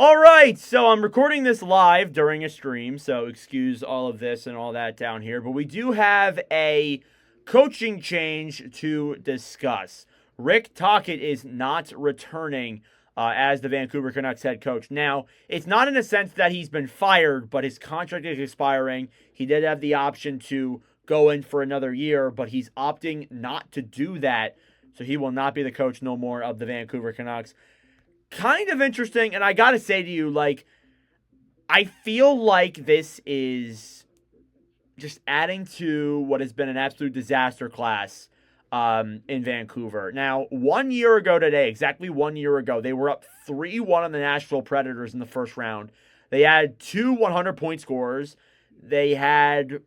All right, so I'm recording this live during a stream, so excuse all of this and all that down here. But we do have a coaching change to discuss. Rick Tocchet is not returning as the Vancouver Canucks head coach. Now, it's not in a sense that he's been fired, but his contract is expiring. He did have the option to go in for another year, but he's opting not to do that. So he will not be the coach no more of the Vancouver Canucks. Kind of interesting, and I gotta say to you, like, I feel like this is just adding to what has been an absolute disaster class in Vancouver. Now, 1 year ago today, exactly 1 year ago, they were up 3-1 on the Nashville Predators in the first round. They had two 100-point scorers. They had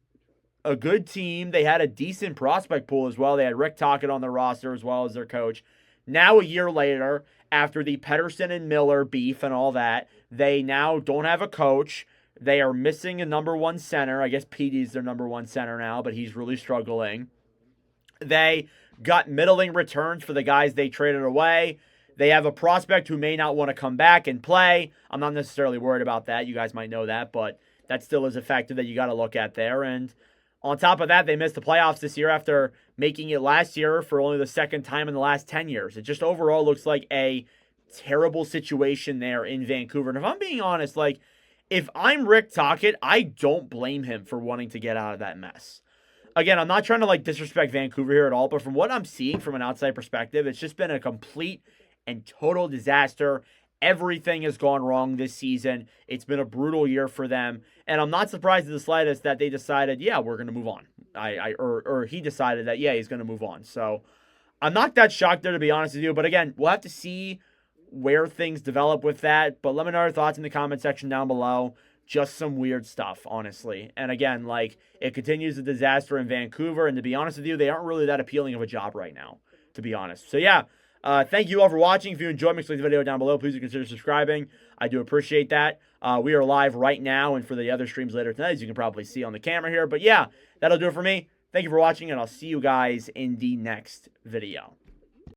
a good team. They had a decent prospect pool as well. They had Rick Tocchet on their roster as well as their coach. Now, a year later, after the Pettersson and Miller beef and all that, they now don't have a coach. They are missing a number one center. I guess Petey's their number one center now, but he's really struggling. They got middling returns for the guys they traded away. They have a prospect who may not want to come back and play. I'm not necessarily worried about that. You guys might know that, but that still is a factor that you got to look at there. And on top of that, they missed the playoffs this year after making it last year for only the second time in the last 10 years. It just overall looks like a terrible situation there in Vancouver. And if I'm being honest, like, if I'm Rick Tocchet, I don't blame him for wanting to get out of that mess. Again, I'm not trying to, like, disrespect Vancouver here at all, but from what I'm seeing from an outside perspective, it's just been a complete and total disaster. Everything has gone wrong this season. It's been a brutal year for them. And I'm not surprised in the slightest that they decided, yeah, we're going to move on. Or he decided that, yeah, he's going to move on. So I'm not that shocked there, to be honest with you. But again, we'll have to see where things develop with that. But let me know your thoughts in the comment section down below. Just some weird stuff, honestly. And again, like, it continues the disaster in Vancouver. And to be honest with you, they aren't really that appealing of a job right now, to be honest. So yeah. Thank you all for watching. If you enjoyed, make sure to leave the video down below. Please consider subscribing. I do appreciate that. We are live right now, and for the other streams later tonight, as you can probably see on the camera here. But yeah, that'll do it for me. Thank you for watching, and I'll see you guys in the next video.